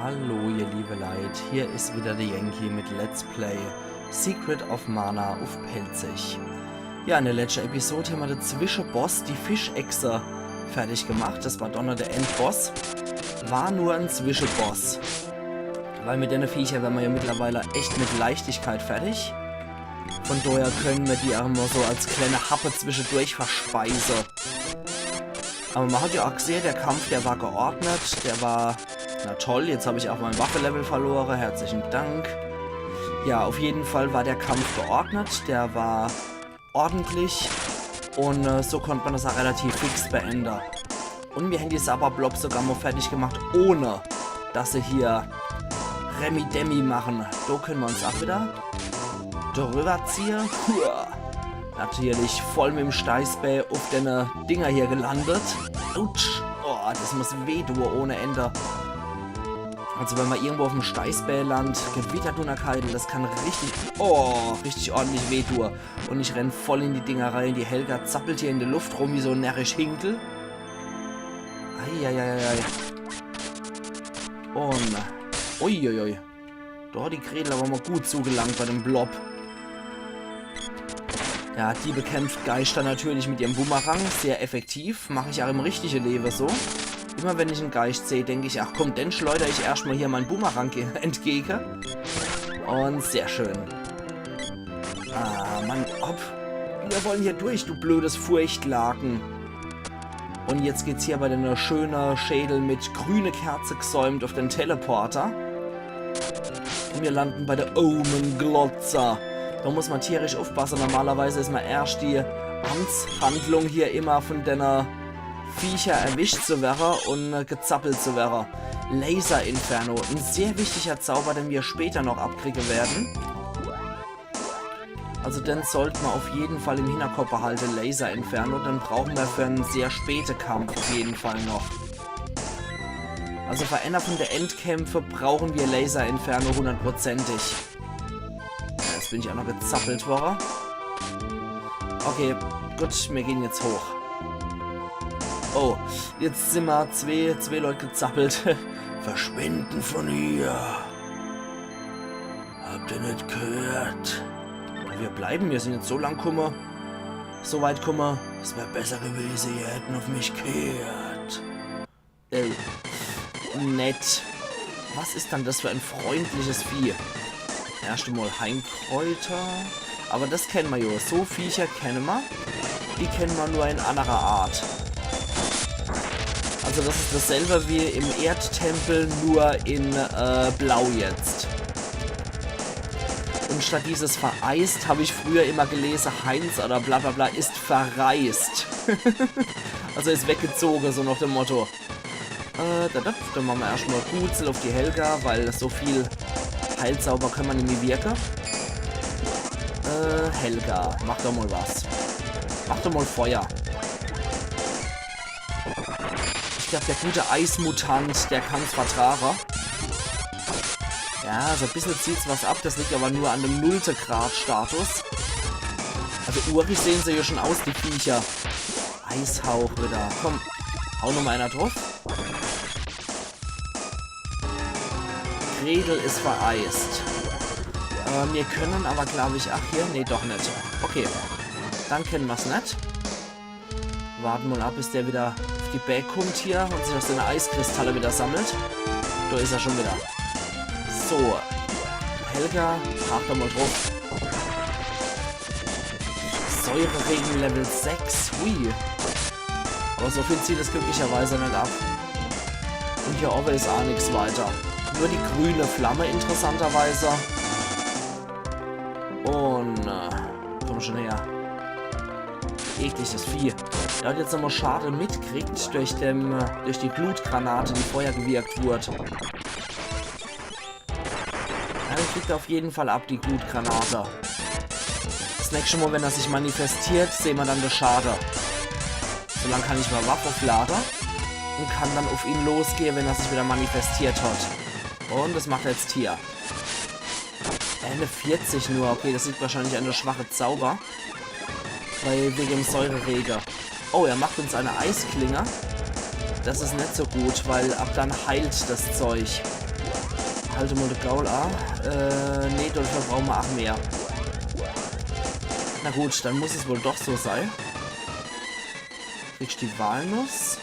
Hallo ihr liebe Leid, hier ist wieder der Yankee mit Let's Play Secret of Mana auf Pelzig. Ja, in der letzten Episode haben wir den Zwischenboss, die Fischechse, fertig gemacht. Das war doch noch der Endboss. War nur ein Zwischenboss. Weil mit den Viecher werden wir ja mittlerweile echt mit Leichtigkeit fertig. Von daher können wir die auch immer so als kleine Happe zwischendurch verspeisen. Aber man hat ja auch gesehen, der Kampf, der war geordnet, der war... Na toll, jetzt habe ich auch mein Waffelevel verloren, herzlichen Dank. Ja, auf jeden Fall war der Kampf geordnet, der war ordentlich und so konnte man das auch relativ fix beenden. Und wir haben die Sabberblob sogar mal fertig gemacht, ohne dass sie hier Remi-Demi machen. Da können wir uns auch wieder drüber ziehen. Natürlich voll mit dem Steißbär auf den Dinger hier gelandet. Autsch. Oh, das muss wehtun ohne Ende. Also wenn man irgendwo auf dem Steißbär landet, Gewittertunnerkeiten, das kann richtig ordentlich wehtun. Und ich renne voll in die Dinger rein. Die Helga zappelt hier in der Luft rum wie so ein närrisch Hinkel. Eieieiei. Und uiuiui. Da hat die Gretel aber mal gut zugelangt bei dem Blob. Ja, die bekämpft Geister natürlich mit ihrem Bumerang. Sehr effektiv. Mache ich auch im richtigen Leben so. Immer wenn ich einen Geist sehe, denke ich, ach komm, dann schleudere ich erstmal hier meinen Bumerang entgegen. Und sehr schön. Ah, Mann, hopp. Wir wollen hier durch, du blödes Furchtlaken. Und jetzt geht's hier bei den schönen Schädel mit grüne Kerze gesäumt auf den Teleporter. Und wir landen bei der Omen-Glotzer. Da muss man tierisch aufpassen. Normalerweise ist man erst die Amtshandlung hier immer von den Viecher erwischt zu werden und gezappelt zu werden. Laser-Inferno. Ein sehr wichtiger Zauber, den wir später noch abkriegen werden. Also den sollten wir auf jeden Fall im Hinterkopf behalten. Laser-Inferno. Den brauchen wir für einen sehr späten Kampf auf jeden Fall noch. Also für einer von den Endkämpfen brauchen wir Laser-Inferno 100%. Jetzt bin ich auch noch gezappelt worden. Okay, gut, wir gehen jetzt hoch. Oh, jetzt sind wir zwei Leute gezappelt. Verschwinden von hier. Habt ihr nicht gehört? Wir bleiben, wir sind jetzt so lang gekommen. So weit gekommen. Es wäre besser gewesen, ihr hätten auf mich gehört. Nett. Was ist dann das für ein freundliches Vieh? Erst einmal Heimkräuter. Aber das kennen wir ja. So Viecher kennen wir. Die kennen wir nur in anderer Art. Also das ist dasselbe wie im Erdtempel, nur in Blau jetzt. Und statt dieses vereist habe ich früher immer gelesen, Heinz oder bla bla bla ist verreist. Also ist weggezogen, so nach dem Motto. Dann machen wir erstmal Gutzel auf die Helga, weil so viel Heilzauber können wir nicht mehr wirken. Helga, mach doch mal was. Mach doch mal Feuer. Ich glaube, der gute Eismutant, der kann es vertragen. Ja, so ein bisschen zieht es was ab. Das liegt aber nur an dem 0. Grad Status. Also urig sehen sie ja schon aus, die Viecher. Eishauch wieder. Komm, hau noch mal einer drauf. Gretel ist vereist. Wir können aber, glaube ich, ach hier, nee, doch nicht. Okay, dann kennen wir es nicht. Warten mal ab, bis der wieder auf die Bag kommt hier und sich aus seine Eiskristalle wieder sammelt. Da ist er schon wieder. So, Helga, achte mal drauf. Säureregen Level 6, hui. Aber so viel zieht es glücklicherweise nicht ab. Und hier oben ist auch nichts weiter. Nur die grüne Flamme interessanterweise. Und komm schon her. Ekliges Vieh. Der hat jetzt nochmal Schade mitkriegt durch die Blutgranate, die vorher gewirkt wurde. Ja, der kriegt auf jeden Fall ab, die Blutgranate. Das nächste Mal, wenn er sich manifestiert, sehen wir dann den Schade. Solange kann ich mal Waffe aufladen und kann dann auf ihn losgehen, wenn er sich wieder manifestiert hat. Und das macht er jetzt hier. Eine 40 nur. Okay, das liegt wahrscheinlich an der schwache Zauber. Weil wegen dem Säurereger. Oh, er macht uns eine Eisklinge. Das ist nicht so gut, weil ab dann heilt das Zeug. Halte mal den Gaul an. Nee, dafür brauchen wir auch mehr. Na gut, dann muss es wohl doch so sein. Kriegst die Walnuss.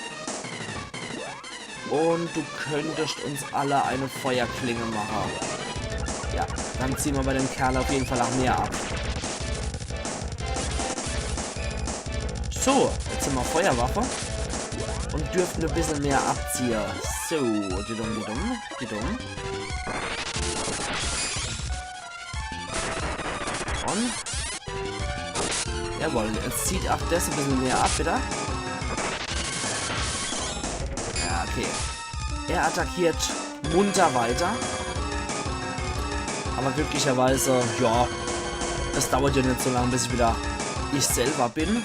Und du könntest uns alle eine Feuerklinge machen. Ja, dann ziehen wir bei dem Kerl auf jeden Fall auch mehr ab. So, jetzt sind wir Feuerwaffe. Und dürften ein bisschen mehr abziehen. So, die dumm. Und. Jawohl, jetzt zieht auch das ein bisschen mehr ab, bitte. Ja, okay. Er attackiert munter weiter. Aber glücklicherweise, ja, das dauert ja nicht so lange, bis ich wieder ich selber bin.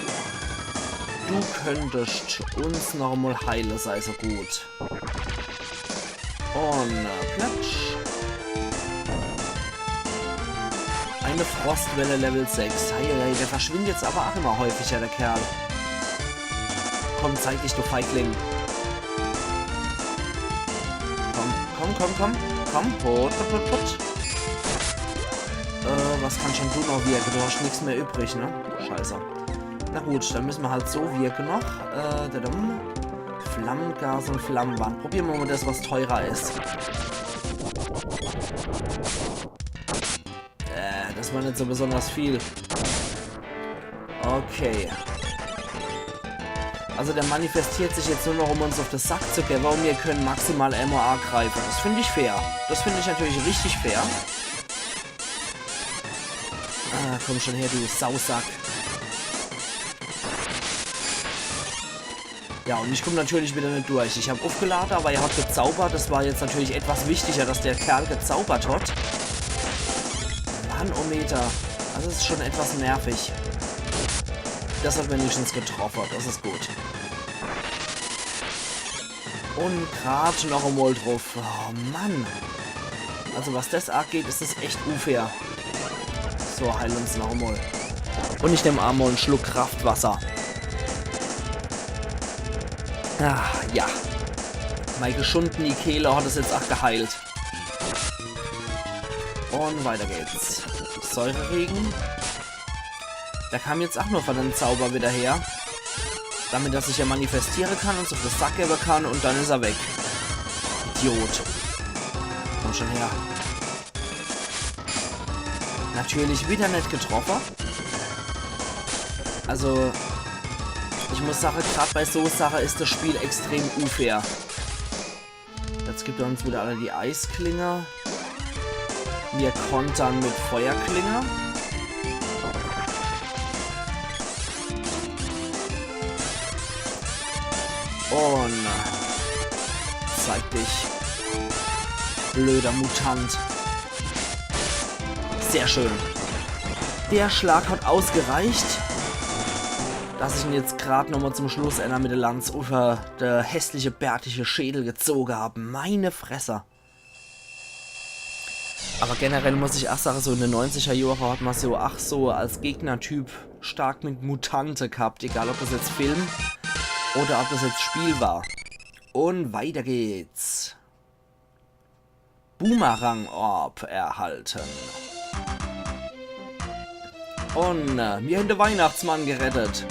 Du könntest uns noch mal heilen, sei so gut. Und platsch. Eine Frostwelle Level 6. Hey, der verschwindet jetzt aber auch immer häufiger, der Kerl. Komm, zeig dich, du Feigling. Komm. Put. Was kann schon du noch wirken? Du hast nichts mehr übrig, ne? Scheiße. Na gut, dann müssen wir halt so wirken noch. Flammengas und Flammenwand. Probieren wir mal das, was teurer ist. Das war nicht so besonders viel. Okay. Also der manifestiert sich jetzt nur noch, um uns auf den Sack zu geben, und wir können maximal MOA greifen. Das finde ich fair. Das finde ich natürlich richtig fair. Ah, komm schon her, du Sausack. Ja, und ich komme natürlich wieder nicht durch. Ich habe aufgeladen, aber er hat gezaubert. Das war jetzt natürlich etwas wichtiger, dass der Kerl gezaubert hat. Manometer. Das ist schon etwas nervig. Das hat wenigstens getroffen. Das ist gut. Und gerade noch einmal drauf. Oh Mann. Also was das angeht, ist das echt unfair. So, heil uns noch einmal. Und ich nehme einmal einen Schluck Kraftwasser. Ah, ja. Meine geschundene Kehle hat es jetzt auch geheilt. Und weiter geht's. Säureregen. Der kam jetzt auch nur von dem Zauber wieder her. Damit er sich ja manifestieren kann und so auf den Sack geben kann und dann ist er weg. Idiot. Komm schon her. Natürlich wieder nicht getroffen. Also, ich muss sagen, gerade bei so Sache ist das Spiel extrem unfair. Jetzt gibt er uns wieder alle die Eisklinge. Wir kontern mit Feuerklinge. Und zeig dich, blöder Mutant. Sehr schön. Der Schlag hat ausgereicht, dass ich ihn jetzt gerade nochmal zum Schluss einer mit der Lanze über der hässliche bärtige Schädel gezogen habe. Meine Fresse. Aber generell muss ich auch sagen, so in den 90er Jahren hat man so, als Gegnertyp stark mit Mutante gehabt. Egal, ob das jetzt Film oder ob das jetzt Spiel war. Und weiter geht's. Boomerang-Orb erhalten. Und wir haben den Weihnachtsmann gerettet.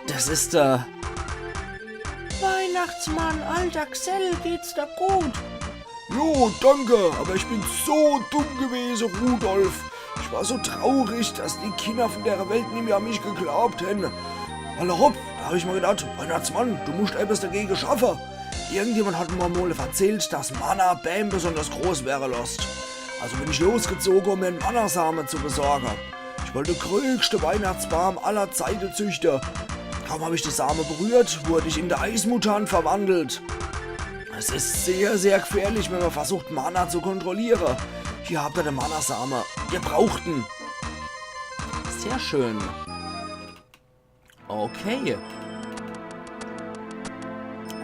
Das ist der Weihnachtsmann, alter Xell, geht's da gut? Jo, danke, aber ich bin so dumm gewesen, Rudolf. Ich war so traurig, dass die Kinder von der Welt nicht mehr an mich geglaubt hätten. Alle hopp, da habe ich mir gedacht, Weihnachtsmann, du musst etwas dagegen schaffen. Irgendjemand hat mir mal erzählt, dass Mana Bam besonders groß wäre lost. Also bin ich losgezogen, um mir einen Mana-Samen zu besorgen. Ich wollte den größten Weihnachtsbaum aller Zeiten züchten. Kaum habe ich die Samen berührt, wurde ich in der Eismutant verwandelt. Es ist sehr, sehr gefährlich, wenn man versucht, Mana zu kontrollieren. Hier habt ihr den Mana-Samen. Ihr braucht ihn. Sehr schön. Okay.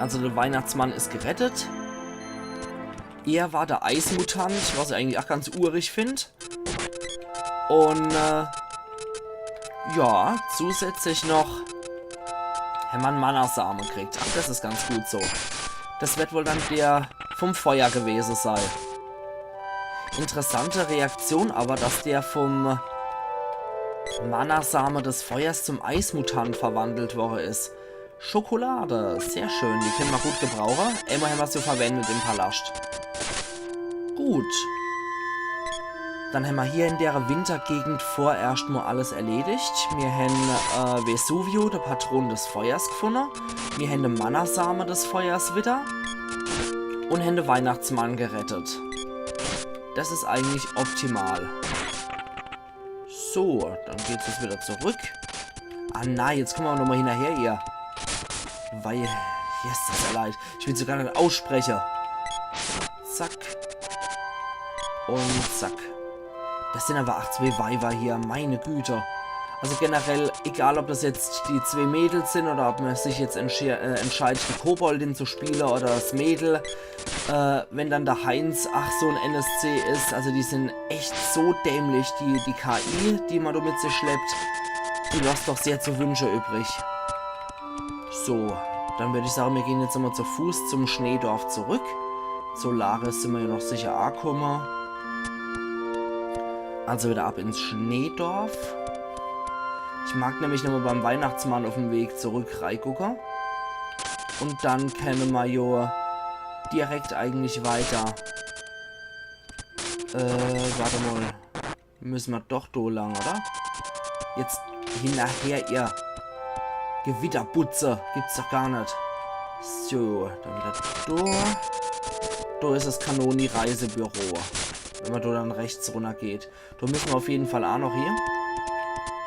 Also der Weihnachtsmann ist gerettet. Er war der Eismutant, was ich eigentlich auch ganz urig finde. Und ja, zusätzlich noch wenn man Mana-Samen kriegt. Ach, das ist ganz gut so. Das wird wohl dann der vom Feuer gewesen sein. Interessante Reaktion aber, dass der vom Mana-Same des Feuers zum Eismutant verwandelt worden ist. Schokolade, sehr schön, die können wir gut gebrauchen. Immer haben wir sie verwendet im Palast. Gut. Dann haben wir hier in der Wintergegend vorerst mal alles erledigt. Wir haben Vesuvio, der Patron des Feuers, gefunden. Wir haben den Mana-Same des Feuers wieder. Und haben den Weihnachtsmann gerettet. Das ist eigentlich optimal. So, dann geht es jetzt wieder zurück. Ah nein, jetzt kommen wir nochmal hinterher hier. Weil, yes, das ist ja leid. Ich will sogar nicht aussprechen. Zack. Und zack. Das sind aber 8 2 Weiber hier, meine Güte. Also generell, egal ob das jetzt die 2 Mädels sind oder ob man sich jetzt entscheidet, die Koboldin zu spielen oder das Mädel. Wenn dann der Heinz, ach so ein NSC ist, also die sind echt so dämlich, die KI, die man da mit sich schleppt, die lässt doch sehr zu wünschen übrig. So, dann würde ich sagen, wir gehen jetzt einmal zu Fuß zum Schneedorf zurück. Solaris sind wir ja noch sicher angekommen. Also wieder ab ins Schneedorf. Ich mag nämlich nochmal beim Weihnachtsmann auf dem Weg zurück reingucken. Und dann können wir ja direkt eigentlich weiter. Warte mal. Müssen wir doch da lang, oder? Jetzt hinterher, ihr Gewitterbutze. Gibt's doch gar nicht. So, dann wieder da. Da ist das Kanoni-Reisebüro. Wenn man da dann rechts runter geht. Da müssen wir auf jeden Fall auch noch hier.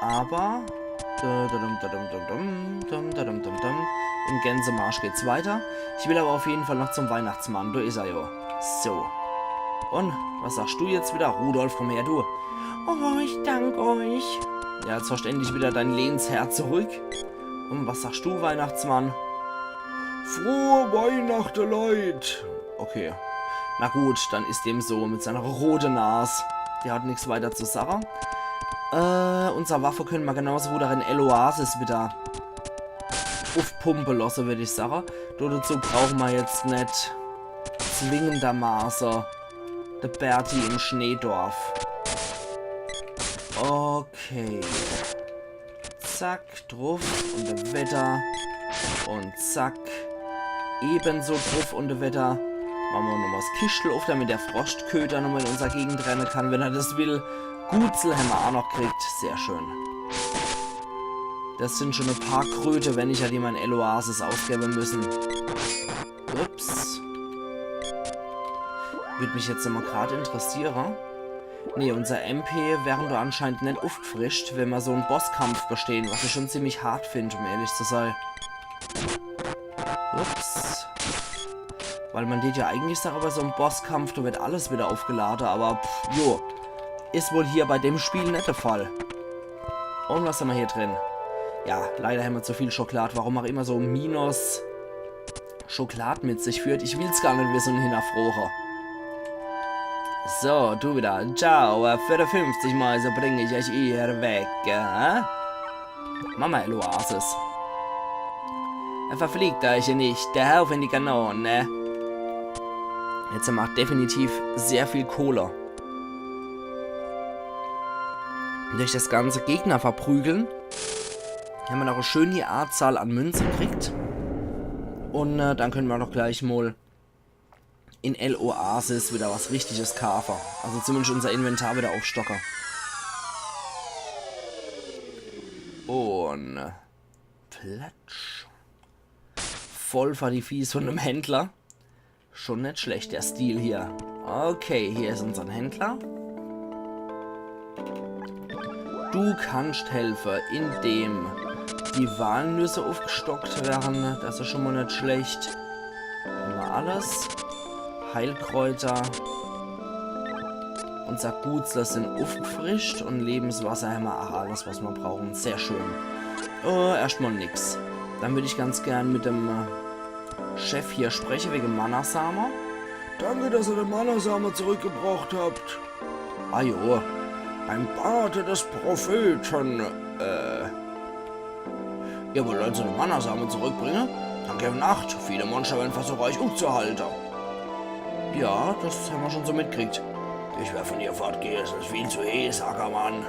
Aber im Gänsemarsch geht's weiter. Ich will aber auf jeden Fall noch zum Weihnachtsmann. Da ist er ja. So. Und, was sagst du jetzt wieder? Rudolf, komm her, du. Oh, ich danke euch. Ja, jetzt hast du endlich wieder dein Lehnsherr zurück. Und was sagst du, Weihnachtsmann? Frohe Weihnachten, Leute. Okay. Na gut, dann ist dem so mit seiner roten Nase. Der hat nichts weiter zu sagen. Unsere Waffe können wir genauso gut auch in El-Oasis wieder aufpumpen lassen, würde ich sagen. Dazu brauchen wir jetzt nicht zwingendermaßen der Berti im Schneedorf. Okay. Zack, drauf und der Wetter. Und zack. Ebenso drauf und der Wetter. Machen wir nochmal das Kistel auf, damit der Froschköter nochmal in unserer Gegend rennen kann, wenn er das will. Gutzel haben wir auch noch gekriegt. Sehr schön. Das sind schon ein paar Kröte, wenn ich ja die mal in El-Oasis ausgeben müssen. Ups. Würde mich jetzt immer gerade interessieren. Ne, unser MP wären da anscheinend nicht aufgefrischt, wenn wir so einen Bosskampf bestehen, was ich schon ziemlich hart finde, um ehrlich zu sein. Ups. Weil man geht ja eigentlich sagt, bei so einem Bosskampf, da wird alles wieder aufgeladen, aber jo. Ist wohl hier bei dem Spiel nicht der Fall. Und was haben wir hier drin? Ja, leider haben wir zu viel Schokolade. Warum auch immer so Minus Schokolade mit sich führt. Ich will es gar nicht wissen und hinterfrohe. So, du wieder. Ciao, für die 50 Mäuse bringe ich euch hier weg. Mama El-Oasis. Verfliegt euch nicht. Der Hauf in die Kanone. Jetzt macht definitiv sehr viel Kohle. Durch das ganze Gegner verprügeln haben wir noch eine schöne Anzahl an Münzen gekriegt. Und dann können wir doch gleich mal in El-Oasis wieder was richtiges kaufen. Also zumindest unser Inventar wieder aufstocken. Und platsch. Voll für die Viehs von einem Händler. Schon nicht schlecht, der Stil hier. Okay, hier ist unser Händler. Du kannst helfen, indem die Walnüsse aufgestockt werden. Das ist schon mal nicht schlecht. Immer alles. Heilkräuter. Unser Gutsler sind aufgefrischt und Lebenswasser haben wir auch alles, was wir brauchen. Sehr schön. Erstmal nix. Dann würde ich ganz gern mit dem Chef hier sprechen wegen Mana-Same. Danke, dass ihr den Mana-Same zurückgebracht habt. Ah jo. Ein Bate des Propheten. Ihr wollt also den Mana-Same zurückbringen? Danke im Nacht. Viele Monster werden versuchen, euch aufzuhalten. Ja, das haben wir schon so mitgekriegt. Ich werde von hier fortgehen, es ist viel zu heiß, Ackermann.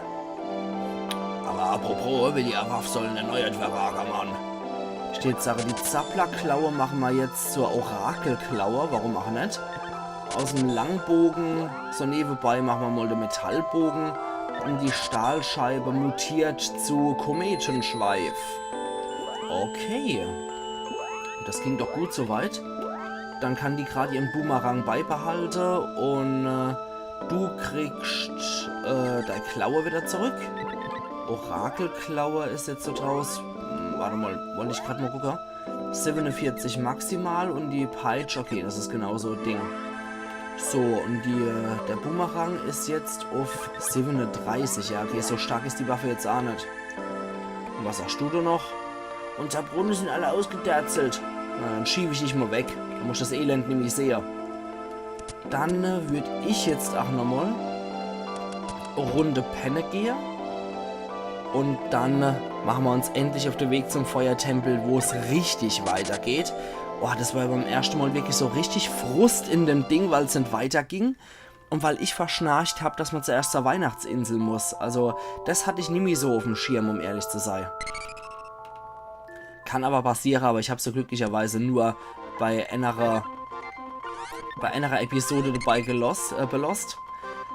Aber apropos, wie die Waffen sollen erneuert werden, Ackermann. Steht Sache, die Zapplerklaue machen wir jetzt zur Orakelklaue. Warum auch nicht? Aus dem Langbogen, so nebenbei machen wir mal den Metallbogen. Und die Stahlscheibe mutiert zu Kometenschweif. Okay. Das ging doch gut soweit. Dann kann die gerade ihren Boomerang beibehalten und du kriegst deine Klaue wieder zurück. Orakelklaue ist jetzt so draus. Warte mal, wollte ich gerade mal gucken. 47 maximal und die Peitsche, okay, das ist genau so ein Ding. So, und der Boomerang ist jetzt auf 37. Ja, okay, so stark ist die Waffe jetzt auch nicht. Und was sagst du da noch? Unser Brunnen sind alle ausgederzelt. Na, dann schiebe ich dich mal weg. Dann muss ich das Elend nämlich sehen. Dann würde ich jetzt auch nochmal eine Runde Penne gehen. Und dann machen wir uns endlich auf den Weg zum Feuertempel, wo es richtig weitergeht. Boah, das war beim ersten Mal wirklich so richtig Frust in dem Ding, weil es nicht weiterging. Und weil ich verschnarcht habe, dass man zuerst zur Weihnachtsinsel muss. Also, das hatte ich nie mehr so auf dem Schirm, um ehrlich zu sein. Kann aber passieren, aber ich habe so glücklicherweise nur bei einer Episode dabei belost.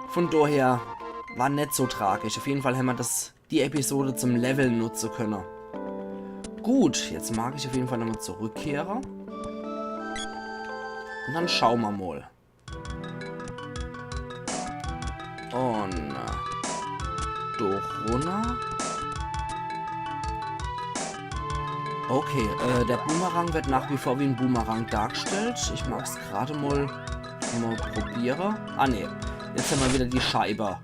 Von daher war nicht so tragisch. Auf jeden Fall haben wir die Episode zum Leveln nutzen können. Gut, jetzt mag ich auf jeden Fall nochmal zurückkehren. Und dann schauen wir mal. Und durch runter. Okay, der Boomerang wird nach wie vor wie ein Boomerang dargestellt. Ich mag es gerade mal probieren. Ah ne, jetzt haben wir wieder die Scheibe.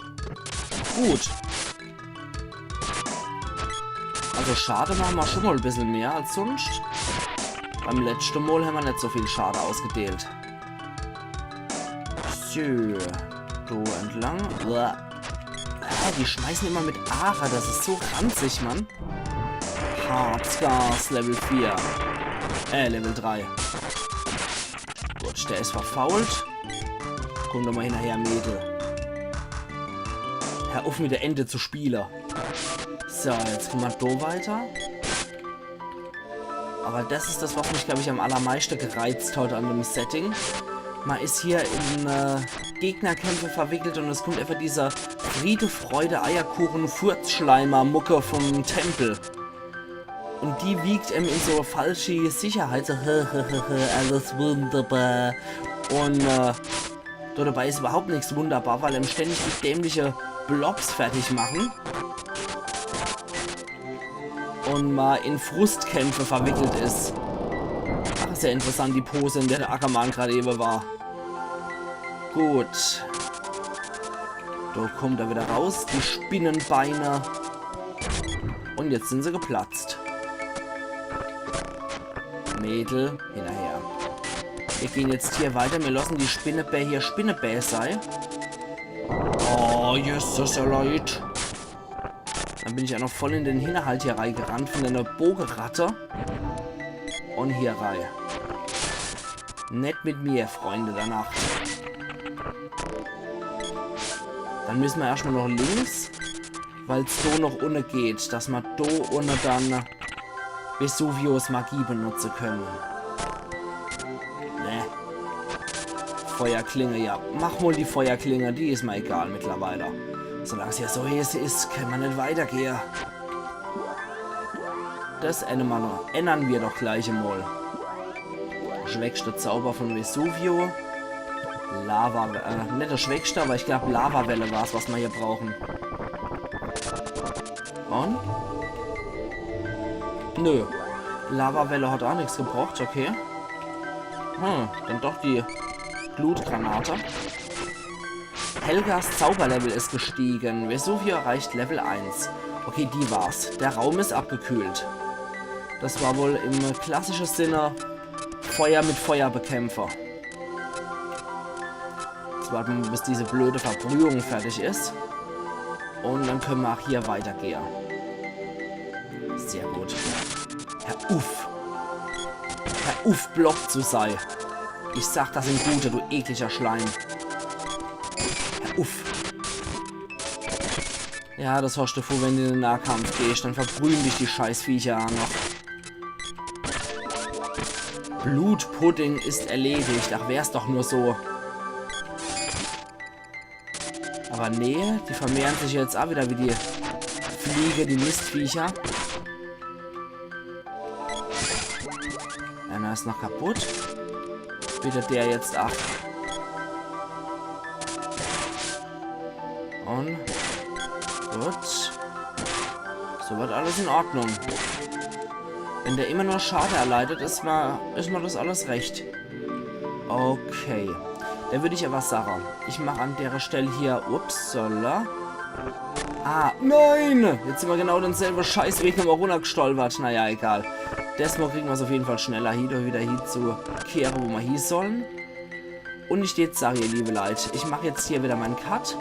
Gut. Also Schade machen wir schon mal ein bisschen mehr als sonst. Beim letzten Mal haben wir nicht so viel Schade ausgedealt. So, du entlang. Die schmeißen immer mit Ara, das ist so ranzig, Mann. Hard Scars, Level 4. Level 3. Gut, der ist verfault. Komm doch mal hinterher, Mädel. Hör auf mit der Ente zu spielen. So, jetzt kommen wir da weiter. Aber das ist das, was mich, glaube ich, am allermeisten gereizt hat an dem Setting. Man ist hier in Gegnerkämpfe verwickelt und es kommt einfach dieser Friede, Freude, Eierkuchen, Furzschleimer-Mucke vom Tempel. Und die wiegt in so falsche Sicherheit. So, alles wunderbar. Und dabei ist überhaupt nichts wunderbar, weil ständig die dämliche Blobs fertig machen. Und mal in Frustkämpfe verwickelt ist. Ach, sehr interessant, die Pose, in der der Ackermann gerade eben war. Gut. Da kommt er wieder raus, die Spinnenbeine. Und jetzt sind sie geplatzt. Mädel, hinterher. Wir gehen jetzt hier weiter, wir lassen die Spinnebär hier Spinnebär sein. Oh, yes, das ist ja leid. Dann bin ich ja noch voll in den Hinterhalt hier reingerannt von einer Bogenratte. Und hier rein. Nett mit mir, Freunde der Nacht. Dann müssen wir erstmal noch links, weil es so noch ohne geht, dass wir da ohne dann Vesuvius Magie benutzen können. Ne. Feuerklinge, ja. Mach mal die Feuerklinge, die ist mir egal mittlerweile. Solange es ja so heiß ist, kann man nicht weitergehen. Das ändern wir doch gleich einmal. Schwächste Zauber von Vesuvio. Lava, nicht der schwächste, aber ich glaube Lavawelle war es, was wir hier brauchen. Und? Nö. Lavawelle hat auch nichts gebraucht, okay. Dann doch die Blutgranate. Helgas Zauberlevel ist gestiegen. Vesuvio erreicht Level 1. Okay, die war's. Der Raum ist abgekühlt. Das war wohl im klassischen Sinne Feuer mit Feuerbekämpfer. Jetzt warten wir, bis diese blöde Verbrühung fertig ist. Und dann können wir auch hier weitergehen. Sehr gut. Herr Uff. Herr Uff, Block zu sein. Ich sag, das sind gute, du ekliger Schleim. Uff. Ja, das hast du vor, wenn du in den Nahkampf gehst, dann verbrühen dich die Scheißviecher noch. Blutpudding ist erledigt. Ach, wär's doch nur so. Aber nee, die vermehren sich jetzt auch wieder wie die Fliege, die Mistviecher. Einer ist noch kaputt. Bitte der jetzt ab. Und gut. So wird alles in Ordnung. Wenn der immer nur Schade erleidet, ist mir das alles recht. Okay. Dann würde ich aber sagen, ich mache an der Stelle hier... Upsala. Ah, nein! Jetzt sind wir genau denselben Scheißweg nochmal runtergestolpert. Naja, egal. Desmal kriegen wir es auf jeden Fall schneller hin, oder wieder hin zu kehren, wo wir hin sollen. Und ich jetzt sage, ihr liebe Leute, ich mache jetzt hier wieder meinen Cut.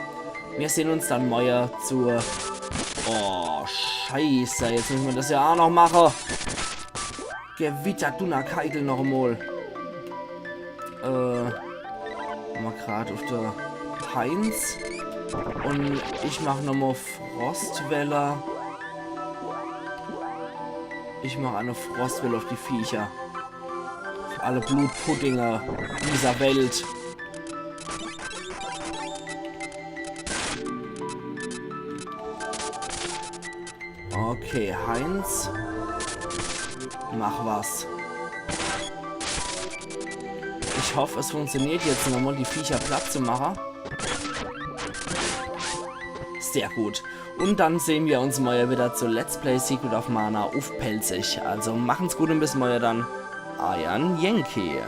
Wir sehen uns dann morgen zur... Oh, scheiße, jetzt müssen wir das ja auch noch machen. Gewitter, Dunner, Keitel noch einmal. Haben wir gerade auf der Heinz. Und ich mache nochmal Frostwelle. Ich mache eine Frostwelle auf die Viecher. Auf alle Blutpuddinger dieser Welt. Okay, Heinz. Mach was. Ich hoffe, es funktioniert jetzt nochmal, die Viecher platt zu machen. Sehr gut. Und dann sehen wir uns mal wieder zu Let's Play Secret of Mana auf Pelzig. Also machen's gut und bis morgen dann. Euer Yankee.